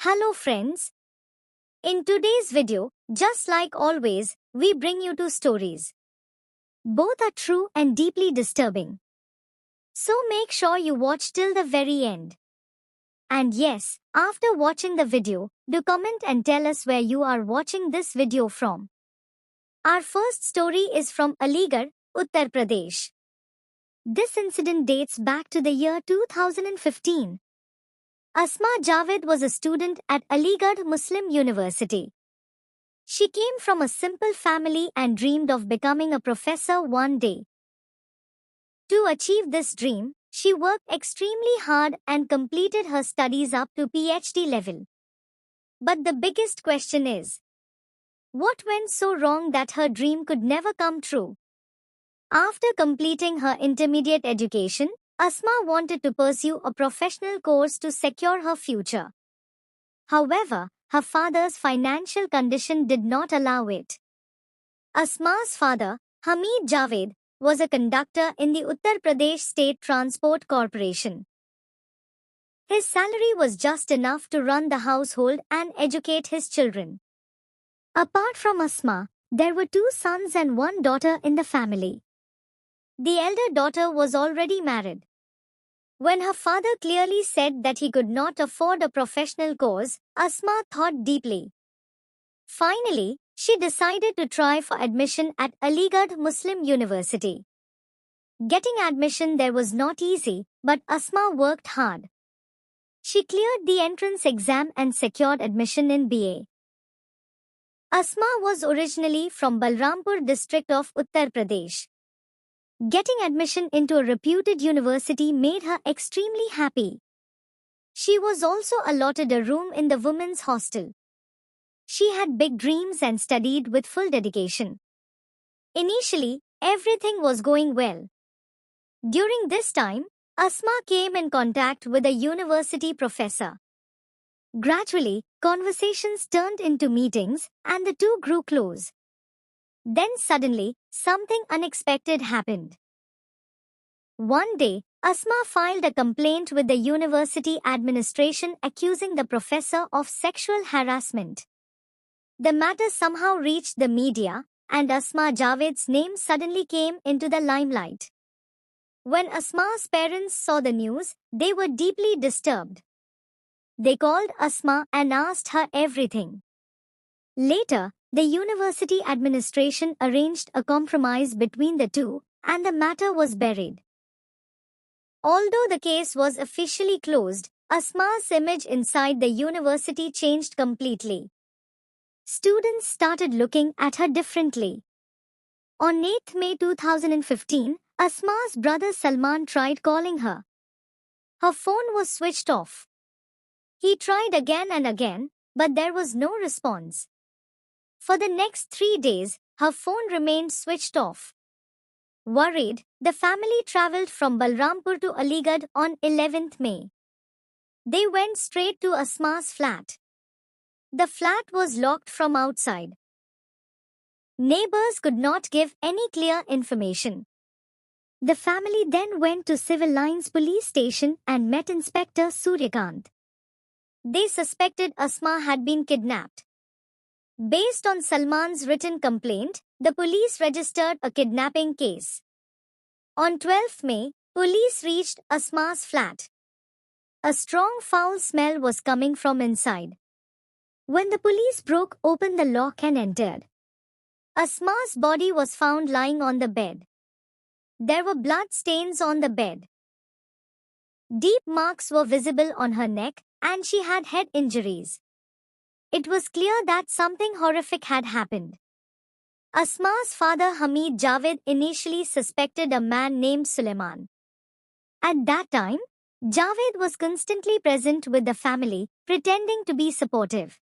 Hello friends. In today's video, just like always, we bring you two stories. Both are true and deeply disturbing. So make sure you watch till the very end. And yes, after watching the video, do comment and tell us where you are watching this video from. Our first story is from Aligarh, Uttar Pradesh. This incident dates back to the year 2015. Asma Javed was a student at Aligarh Muslim University. She came from a simple family and dreamed of becoming a professor one day. To achieve this dream, she worked extremely hard and completed her studies up to PhD level. But the biggest question is, what went so wrong that her dream could never come true? After completing her intermediate education, Asma wanted to pursue a professional course to secure her future. However, her father's financial condition did not allow it. Asma's father, Hamid Javed, was a conductor in the Uttar Pradesh State Transport Corporation. His salary was just enough to run the household and educate his children. Apart from Asma, there were two sons and one daughter in the family. The elder daughter was already married. When her father clearly said that he could not afford a professional course, Asma thought deeply. Finally, she decided to try for admission at Aligarh Muslim University. Getting admission there was not easy, but Asma worked hard. She cleared the entrance exam and secured admission in BA. Asma was originally from Balrampur district of Uttar Pradesh. Getting admission into a reputed university made her extremely happy. She was also allotted a room in the women's hostel. She had big dreams and studied with full dedication. Initially, everything was going well. During this time, Asma came in contact with a university professor. Gradually, conversations turned into meetings and the two grew close. Then suddenly, something unexpected happened. One day, Asma filed a complaint with the university administration accusing the professor of sexual harassment. The matter somehow reached the media, and Asma Javed's name suddenly came into the limelight. When Asma's parents saw the news, they were deeply disturbed. They called Asma and asked her everything. Later, the university administration arranged a compromise between the two, and the matter was buried. Although the case was officially closed, Asma's image inside the university changed completely. Students started looking at her differently. On 8th May 2015, Asma's brother Salman tried calling her. Her phone was switched off. He tried again and again, but there was no response. For the next 3 days, her phone remained switched off. Worried, the family traveled from Balrampur to Aligarh on 11th May. They went straight to Asma's flat. The flat was locked from outside. Neighbors could not give any clear information. The family then went to Civil Lines Police Station and met Inspector Suryakant. They suspected Asma had been kidnapped. Based on Salman's written complaint, the police registered a kidnapping case. On 12th May, police reached Asma's flat. A strong foul smell was coming from inside. When the police broke open the lock and entered, Asma's body was found lying on the bed. There were blood stains on the bed. Deep marks were visible on her neck, and she had head injuries. It was clear that something horrific had happened. Asma's father Hamid Javed initially suspected a man named Suleiman. At that time, Javed was constantly present with the family, pretending to be supportive.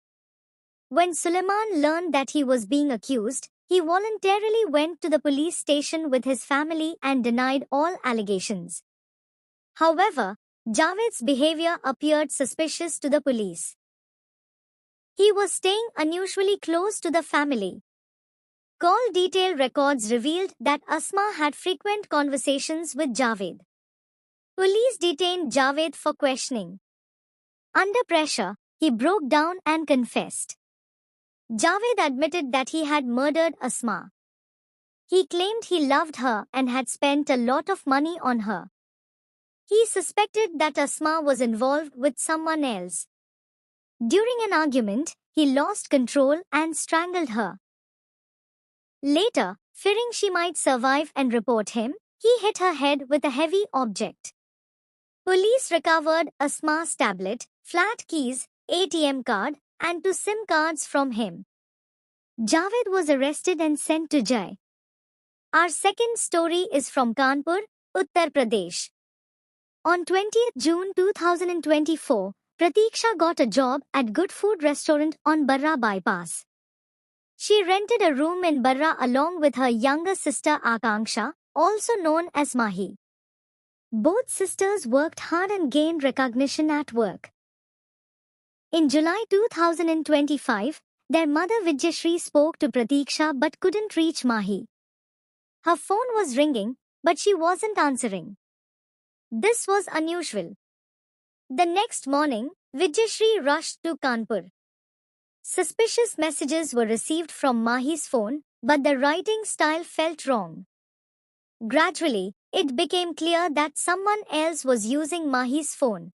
When Suleiman learned that he was being accused, he voluntarily went to the police station with his family and denied all allegations. However, Javed's behavior appeared suspicious to the police. He was staying unusually close to the family. Call detail records revealed that Asma had frequent conversations with Javed. Police detained Javed for questioning. Under pressure, he broke down and confessed. Javed admitted that he had murdered Asma. He claimed he loved her and had spent a lot of money on her. He suspected that Asma was involved with someone else. During an argument, he lost control and strangled her. Later, fearing she might survive and report him, he hit her head with a heavy object. Police recovered Asma's tablet, flat keys, ATM card, and 2 SIM cards from him. Javed was arrested and sent to jail. Our second story is from Kanpur, Uttar Pradesh. On 20th June 2024, Pratiksha got a job at Good Food Restaurant on Barra Bypass. She rented a room in Barra along with her younger sister Akanksha, also known as Mahi. Both sisters worked hard and gained recognition at work. In July 2025, their mother Vijayashree spoke to Pratiksha but couldn't reach Mahi. Her phone was ringing, but she wasn't answering. This was unusual. The next morning, Vijayashree rushed to Kanpur. Suspicious messages were received from Mahi's phone, but the writing style felt wrong. Gradually, it became clear that someone else was using Mahi's phone.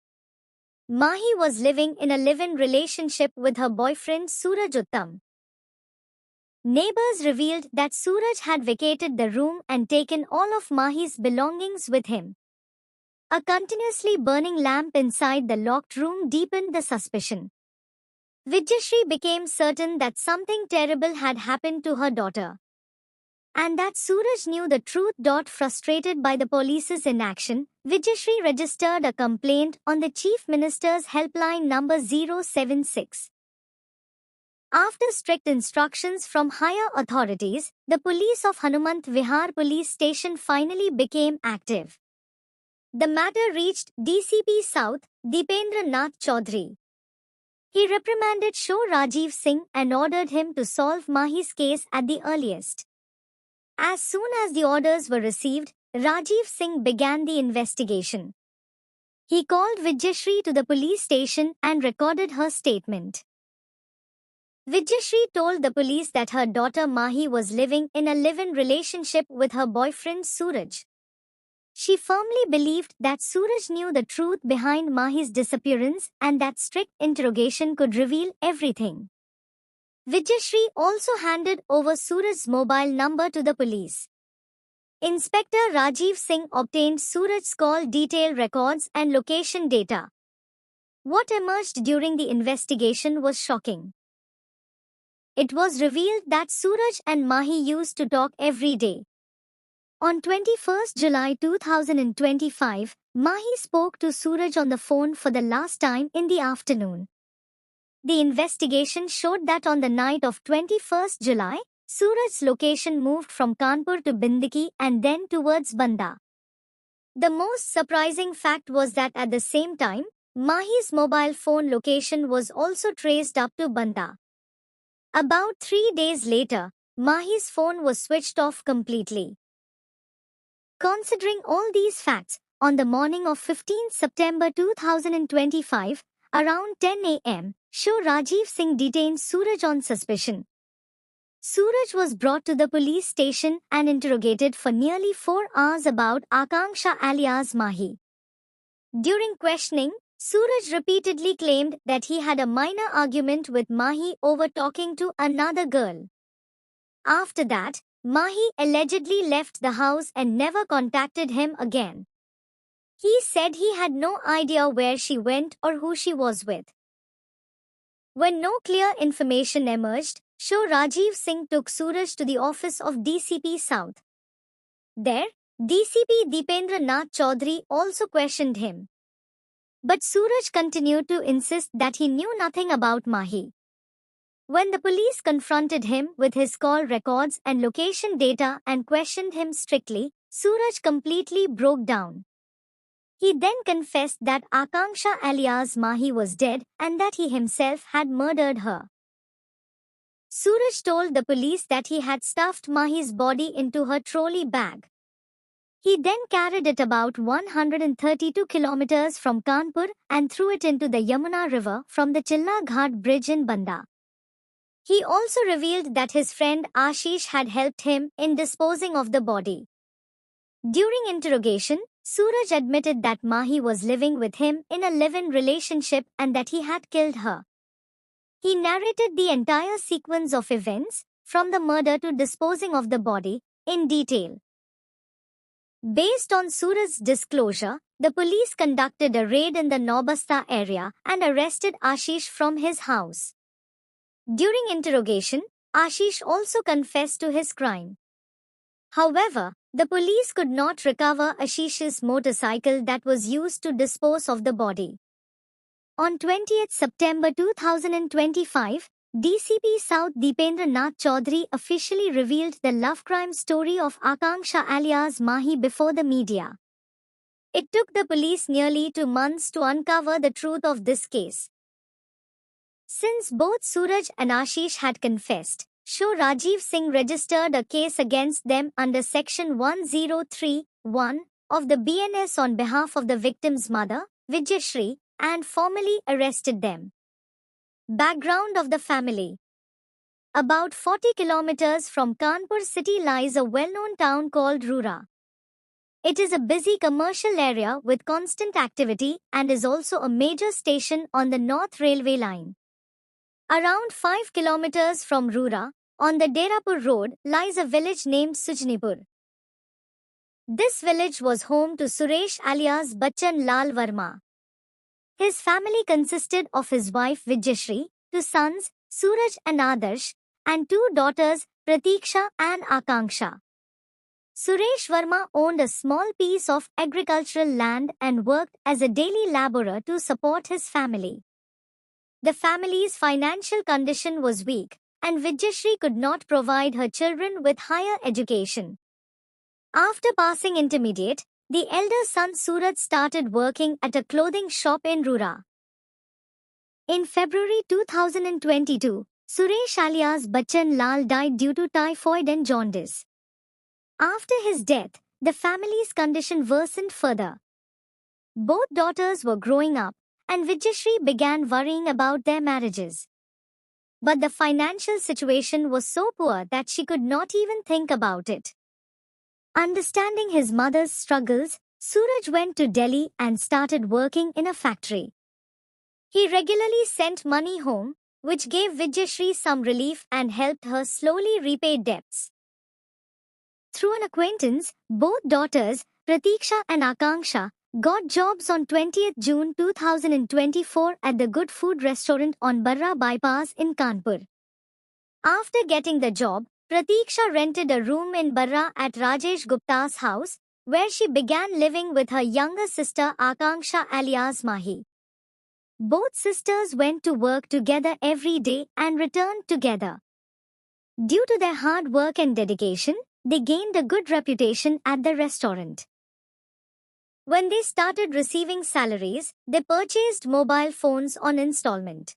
Mahi was living in a live-in relationship with her boyfriend Suraj Uttam. Neighbors revealed that Suraj had vacated the room and taken all of Mahi's belongings with him. A continuously burning lamp inside the locked room deepened the suspicion. Vijayashree became certain that something terrible had happened to her daughter, and that Suraj knew the truth. Frustrated by the police's inaction, Vijayashree registered a complaint on the Chief Minister's helpline number 076. After strict instructions from higher authorities, the police of Hanumant Vihar police station finally became active. The matter reached DCP South, Deependra Nath Chaudhary. He reprimanded Shah Rajiv Singh and ordered him to solve Mahi's case at the earliest. As soon as the orders were received, Rajiv Singh began the investigation. He called Vijayashree to the police station and recorded her statement. Vijayashree told the police that her daughter Mahi was living in a live-in relationship with her boyfriend Suraj. She firmly believed that Suraj knew the truth behind Mahi's disappearance and that strict interrogation could reveal everything. Vijayashree also handed over Suraj's mobile number to the police. Inspector Rajiv Singh obtained Suraj's call detail records and location data. What emerged during the investigation was shocking. It was revealed that Suraj and Mahi used to talk every day. On 21st July 2025, Mahi spoke to Suraj on the phone for the last time in the afternoon. The investigation showed that on the night of 21st July, Suraj's location moved from Kanpur to Bindiki and then towards Banda. The most surprising fact was that at the same time, Mahi's mobile phone location was also traced up to Banda. About 3 days later, Mahi's phone was switched off completely. Considering all these facts, on the morning of 15 September 2025, around 10 a.m., Shah Rajiv Singh detained Suraj on suspicion. Suraj was brought to the police station and interrogated for nearly 4 hours about Akanksha alias Mahi. During questioning, Suraj repeatedly claimed that he had a minor argument with Mahi over talking to another girl. After that, Mahi allegedly left the house and never contacted him again. He said he had no idea where she went or who she was with. When no clear information emerged, Shah Rajiv Singh took Suraj to the office of DCP South. There, DCP Deependra Nath Chaudhary also questioned him. But Suraj continued to insist that he knew nothing about Mahi. When the police confronted him with his call records and location data and questioned him strictly, Suraj completely broke down. He then confessed that Akanksha alias Mahi was dead and that he himself had murdered her. Suraj told the police that he had stuffed Mahi's body into her trolley bag. He then carried it about 132 kilometers from Kanpur and threw it into the Yamuna River from the Chilla Ghat bridge in Banda. He also revealed that his friend Ashish had helped him in disposing of the body. During interrogation, Suraj admitted that Mahi was living with him in a live-in relationship and that he had killed her. He narrated the entire sequence of events, from the murder to disposing of the body, in detail. Based on Suraj's disclosure, the police conducted a raid in the Nobasta area and arrested Ashish from his house. During interrogation, Ashish also confessed to his crime. However, the police could not recover Ashish's motorcycle that was used to dispose of the body. On 20th September 2025, DCP South Deependra Nath Chaudhary officially revealed the love crime story of Akanksha alias Mahi before the media. It took the police nearly 2 months to uncover the truth of this case. Since both Suraj and Ashish had confessed, Shro Rajiv Singh registered a case against them under Section 1031 of the BNS on behalf of the victim's mother, Vijayashree, and formally arrested them. Background of the family. About 40 kilometers from Kanpur city lies a well-known town called Rura. It is a busy commercial area with constant activity and is also a major station on the North Railway line. Around 5 kilometers from Rura, on the Derapur road, lies a village named Sujnipur. This village was home to Suresh alias Bachchan Lal Verma. His family consisted of his wife Vijayashree, 2 sons, Suraj and Adarsh, and 2 daughters, Pratiksha and Akanksha. Suresh Verma owned a small piece of agricultural land and worked as a daily laborer to support his family. The family's financial condition was weak, and Vijayashree could not provide her children with higher education. After passing intermediate, the elder son Suraj started working at a clothing shop in Rura. In February 2022, Suresh alias Bachchan Lal died due to typhoid and jaundice. After his death, the family's condition worsened further. Both daughters were growing up, and Vijayashree began worrying about their marriages. But the financial situation was so poor that she could not even think about it. Understanding his mother's struggles, Suraj went to Delhi and started working in a factory. He regularly sent money home, which gave Vijayashree some relief and helped her slowly repay debts. Through an acquaintance, both daughters, Pratiksha and Akanksha, got jobs on 20th June 2024 at the Good Food restaurant on Barra Bypass in Kanpur. After getting the job, Pratiksha rented a room in Barra at Rajesh Gupta's house, where she began living with her younger sister Akanksha alias Mahi. Both sisters went to work together every day and returned together. Due to their hard work and dedication, they gained a good reputation at the restaurant. When they started receiving salaries, they purchased mobile phones on installment.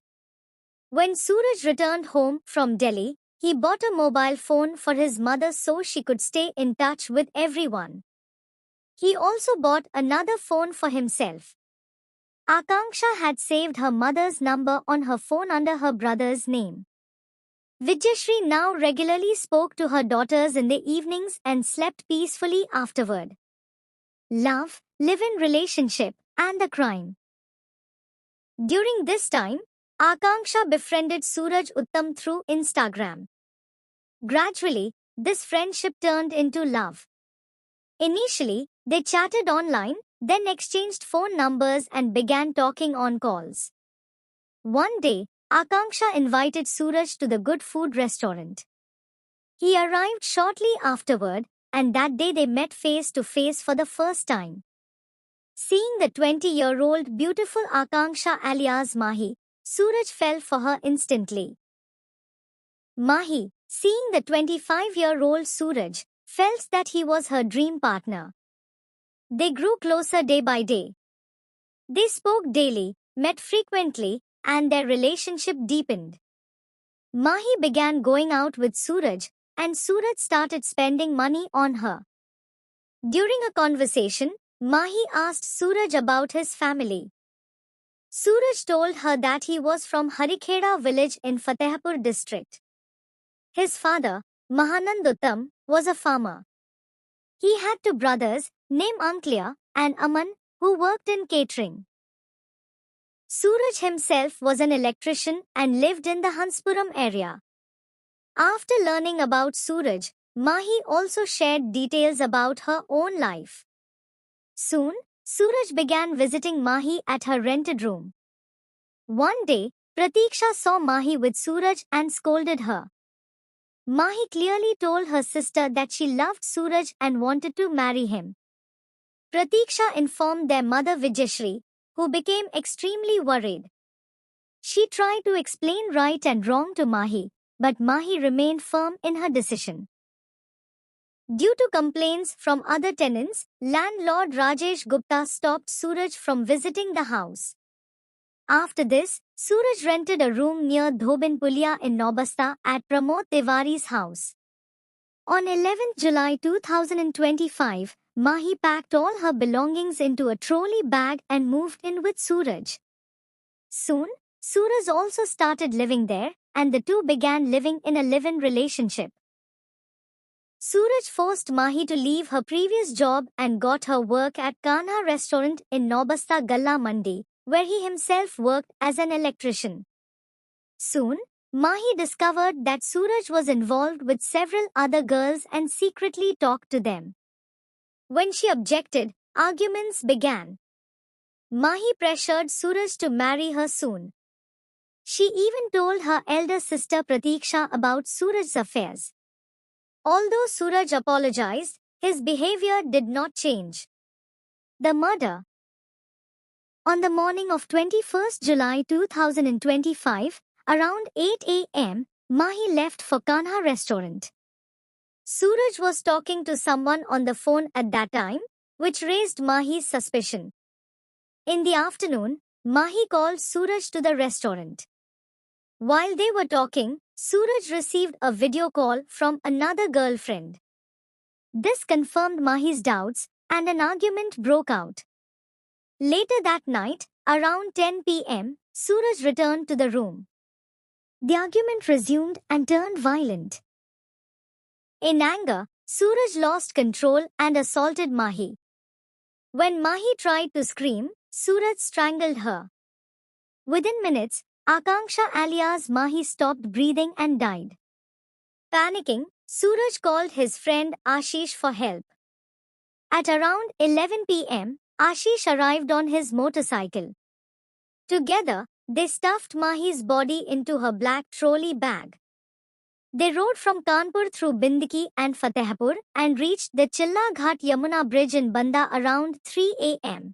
When Suraj returned home from Delhi, he bought a mobile phone for his mother so she could stay in touch with everyone. He also bought another phone for himself. Akanksha had saved her mother's number on her phone under her brother's name. Vijayashree now regularly spoke to her daughters in the evenings and slept peacefully afterward. Love, live-in relationship, and the crime. During this time, Akanksha befriended Suraj Uttam through Instagram. Gradually, this friendship turned into love. Initially, they chatted online, then exchanged phone numbers and began talking on calls. One day, Akanksha invited Suraj to the Good Food restaurant. He arrived shortly afterward, and that day they met face to face for the first time. Seeing the 20-year-old beautiful Akanksha alias Mahi, Suraj fell for her instantly. Mahi, seeing the 25-year-old Suraj, felt that he was her dream partner. They grew closer day by day. They spoke daily, met frequently, and their relationship deepened. Mahi began going out with Suraj, and Suraj started spending money on her. During a conversation, Mahi asked Suraj about his family. Suraj told her that he was from Harikheda village in Fatehpur district. His father, Mahanand Uttam, was a farmer. He had two brothers, named Anklia and Aman, who worked in catering. Suraj himself was an electrician and lived in the Hanspuram area. After learning about Suraj, Mahi also shared details about her own life. Soon, Suraj began visiting Mahi at her rented room. One day, Pratiksha saw Mahi with Suraj and scolded her. Mahi clearly told her sister that she loved Suraj and wanted to marry him. Pratiksha informed their mother Vijayashree, who became extremely worried. She tried to explain right and wrong to Mahi, but Mahi remained firm in her decision. Due to complaints from other tenants, landlord Rajesh Gupta stopped Suraj from visiting the house. After this, Suraj rented a room near Dhobin Pulia in Nobasta at Pramod Tiwari's house. On 11th July 2025, Mahi packed all her belongings into a trolley bag and moved in with Suraj. Soon, Suraj also started living there, and the two began living in a live-in relationship. Suraj forced Mahi to leave her previous job and got her work at Kanha restaurant in Nobasta Galla Mandi, where he himself worked as an electrician. Soon, Mahi discovered that Suraj was involved with several other girls and secretly talked to them. When she objected, arguments began. Mahi pressured Suraj to marry her soon. She even told her elder sister Pratiksha about Suraj's affairs. Although Suraj apologized, his behavior did not change. The murder. On the morning of 21st July 2025, around 8 a.m., Mahi left for Kanha restaurant. Suraj was talking to someone on the phone at that time, which raised Mahi's suspicion. In the afternoon, Mahi called Suraj to the restaurant. While they were talking, Suraj received a video call from another girlfriend. This confirmed Mahi's doubts, and an argument broke out. Later that night, around 10 p.m., Suraj returned to the room. The argument resumed and turned violent. In anger, Suraj lost control and assaulted Mahi. When Mahi tried to scream, Suraj strangled her. Within minutes, Akanksha alias Mahi stopped breathing and died. Panicking, Suraj called his friend Ashish for help. At around 11 p.m., Ashish arrived on his motorcycle. Together, they stuffed Mahi's body into her black trolley bag. They rode from Kanpur through Bindiki and Fatehpur and reached the Chilla Ghat Yamuna bridge in Banda around 3 a.m.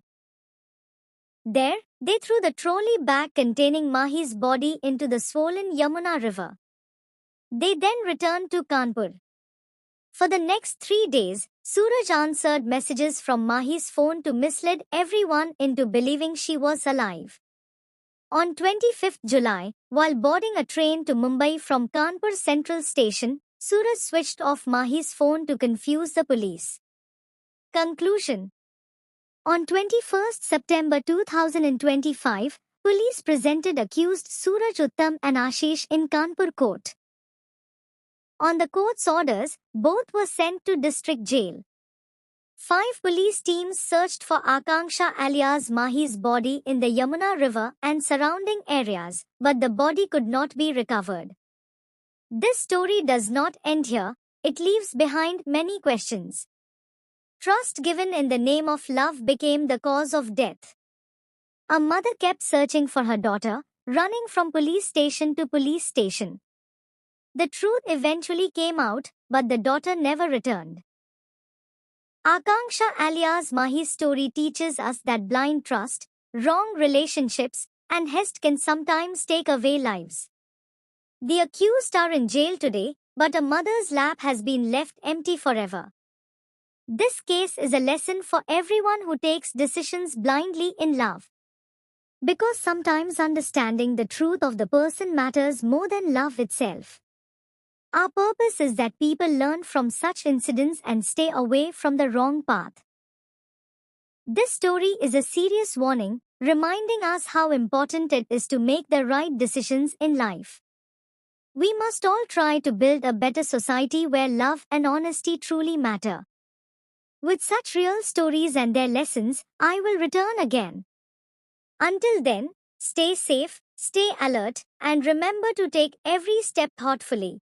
There, they threw the trolley bag containing Mahi's body into the swollen Yamuna river. They then returned to Kanpur. For the next 3 days, Suraj answered messages from Mahi's phone to mislead everyone into believing she was alive. On 25th July, while boarding a train to Mumbai from Kanpur Central Station, Suraj switched off Mahi's phone to confuse the police. Conclusion. On 21st September 2025, police presented accused Suraj Uttam and Ashish in Kanpur court. On the court's orders, both were sent to district jail. 5 police teams searched for Akanksha alias Mahi's body in the Yamuna river and surrounding areas, but the body could not be recovered. This story does not end here, it leaves behind many questions. Trust given in the name of love became the cause of death. A mother kept searching for her daughter, running from police station to police station. The truth eventually came out, but the daughter never returned. Akanksha alias Mahi's story teaches us that blind trust, wrong relationships, and haste can sometimes take away lives. The accused are in jail today, but a mother's lap has been left empty forever. This case is a lesson for everyone who takes decisions blindly in love. Because sometimes understanding the truth of the person matters more than love itself. Our purpose is that people learn from such incidents and stay away from the wrong path. This story is a serious warning, reminding us how important it is to make the right decisions in life. We must all try to build a better society where love and honesty truly matter. With such real stories and their lessons, I will return again. Until then, stay safe, stay alert, and remember to take every step thoughtfully.